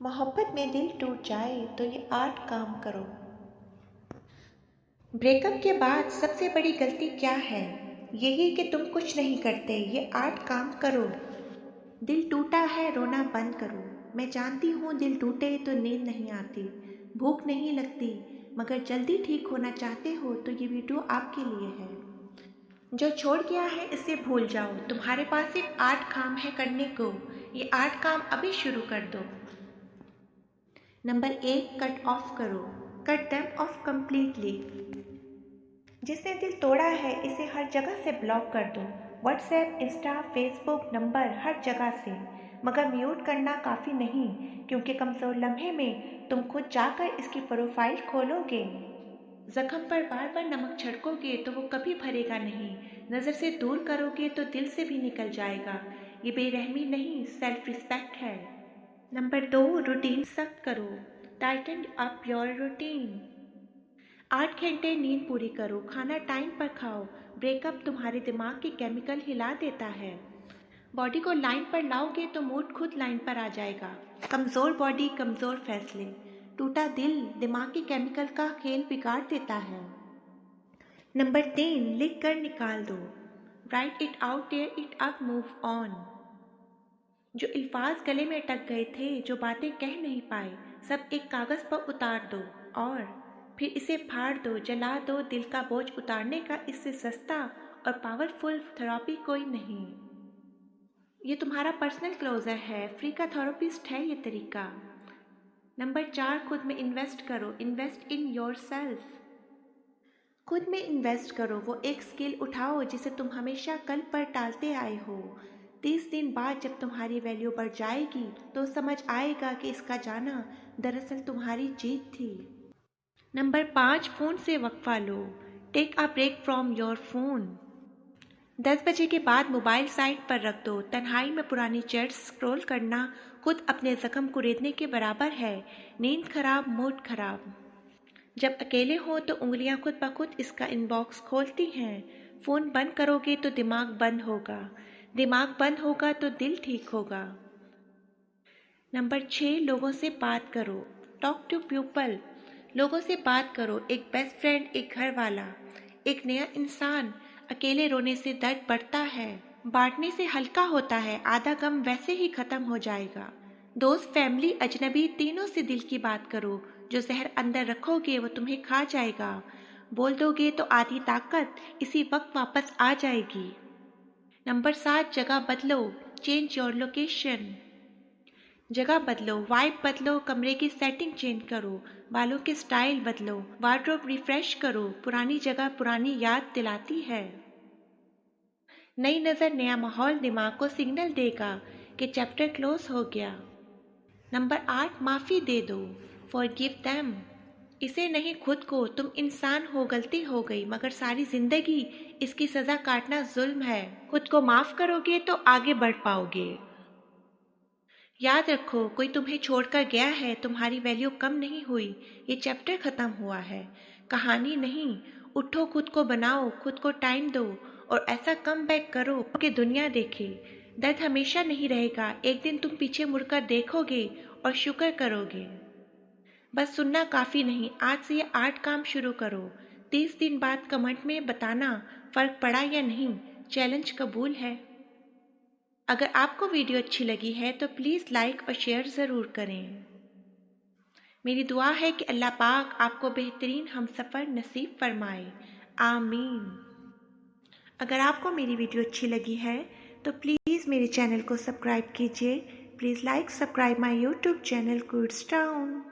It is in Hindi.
मोहब्बत में दिल टूट जाए तो ये 8 काम करो। ब्रेकअप के बाद सबसे बड़ी गलती क्या है? यही कि तुम कुछ नहीं करते। ये 8 काम करो। दिल टूटा है, रोना बंद करो। मैं जानती हूँ दिल टूटे तो नींद नहीं आती, भूख नहीं लगती, मगर जल्दी ठीक होना चाहते हो तो ये वीडियो आपके लिए है। जो छोड़ गया है इसे भूल जाओ। तुम्हारे पास सिर्फ 8 काम है करने को। ये 8 काम अभी शुरू कर दो। नंबर 1, कट ऑफ करो। Cut them of completely. जिसने दिल तोड़ा है इसे हर जगह से ब्लॉक कर दो। व्हाट्सएप, इंस्टा, फेसबुक, नंबर, हर जगह से। मगर म्यूट करना काफ़ी नहीं, क्योंकि कमज़ोर लम्हे में तुम खुद जाकर इसकी प्रोफाइल खोलोगे। जख्म पर बार बार नमक छिड़कोगे तो वो कभी भरेगा नहीं। नज़र से दूर करोगे तो दिल से भी निकल जाएगा। ये बेरहमी नहीं, सेल्फ रिस्पेक्ट है। नंबर 2, रूटीन सख्त करो। Titan up your routine. 8 घंटे नींद पूरी करो, खाना टाइम पर खाओ। ब्रेकअप तुम्हारे दिमाग की केमिकल हिला देता है। बॉडी को लाइन पर लाओगे तो मूड खुद लाइन पर आ जाएगा। कमज़ोर बॉडी, कमज़ोर फैसले। टूटा दिल दिमाग की केमिकल का खेल बिगाड़ देता है। नंबर 3, लिख कर निकाल दो। Write it out, tear it up, move on. जो अल्फाज गले में अटक गए थे, जो बातें कह नहीं पाए, सब एक कागज़ पर उतार दो और फिर इसे फाड़ दो, जला दो। दिल का बोझ उतारने का इससे सस्ता और पावरफुल थेरेपी कोई नहीं। ये तुम्हारा पर्सनल क्लोजर है, फ्री का थेरेपिस्ट है ये तरीका। नंबर 4, खुद में इन्वेस्ट करो। Invest in your self. खुद में इन्वेस्ट करो। वो एक स्किल उठाओ जिसे तुम हमेशा कल पर टालते आए हो। 30 दिन बाद जब तुम्हारी वैल्यू बढ़ जाएगी तो समझ आएगा कि इसका जाना दरअसल तुम्हारी जीत थी। नंबर 5, फ़ोन से वक्फा लो। Take a break from your phone. 10 बजे के बाद मोबाइल साइड पर रख दो। तन्हाई में पुरानी चैट्स स्क्रॉल करना खुद अपने जख्म कुरेदने के बराबर है। नींद खराब, मूड खराब। जब अकेले हो तो उंगलियां खुद ब खुद इसका इनबॉक्स खोलती हैं। फ़ोन बंद करोगे तो दिमाग बंद होगा, दिमाग बंद होगा तो दिल ठीक होगा। नंबर 6, लोगों से बात करो। Talk to people. लोगों से बात करो। एक बेस्ट फ्रेंड, एक घर वाला, एक नया इंसान। अकेले रोने से दर्द बढ़ता है, बांटने से हल्का होता है। आधा गम वैसे ही खत्म हो जाएगा। दोस्त, फैमिली, अजनबी, तीनों से दिल की बात करो। जो जहर अंदर रखोगे वो तुम्हें खा जाएगा। बोल दोगे तो आधी ताकत इसी वक्त वापस आ जाएगी। नंबर 7, जगह बदलो। Change your location. जगह बदलो, वाइब बदलो, कमरे की सेटिंग चेंज करो, बालों के स्टाइल बदलो, वार्डरोब रिफ्रेश करो। पुरानी जगह पुरानी याद दिलाती है। नई नज़र, नया माहौल दिमाग को सिग्नल देगा कि चैप्टर क्लोज हो गया। नंबर 8, माफ़ी दे दो। Forgive them. इसे नहीं, खुद को। तुम इंसान हो, गलती हो गई, मगर सारी जिंदगी इसकी सज़ा काटना जुल्म है। खुद को माफ़ करोगे तो आगे बढ़ पाओगे। याद रखो, कोई तुम्हें छोड़कर गया है, तुम्हारी वैल्यू कम नहीं हुई। ये चैप्टर ख़त्म हुआ है, कहानी नहीं। उठो, खुद को बनाओ, खुद को टाइम दो और ऐसा कम बैक करो कि दुनिया देखे। दर्द हमेशा नहीं रहेगा, एक दिन तुम पीछे मुड़कर देखोगे और शुक्र करोगे। बस सुनना काफ़ी नहीं, आज से ये 8 काम शुरू करो। 30 दिन बाद कमेंट में बताना फ़र्क पड़ा या नहीं। चैलेंज कबूल है। अगर आपको वीडियो अच्छी लगी है तो प्लीज़ लाइक और शेयर ज़रूर करें। मेरी दुआ है कि अल्लाह पाक आपको बेहतरीन हमसफ़र नसीब फरमाए। आमीन। अगर आपको मेरी वीडियो अच्छी लगी है तो प्लीज़ मेरे चैनल को सब्सक्राइब कीजिए। Please like, subscribe my YouTube channel Quds town.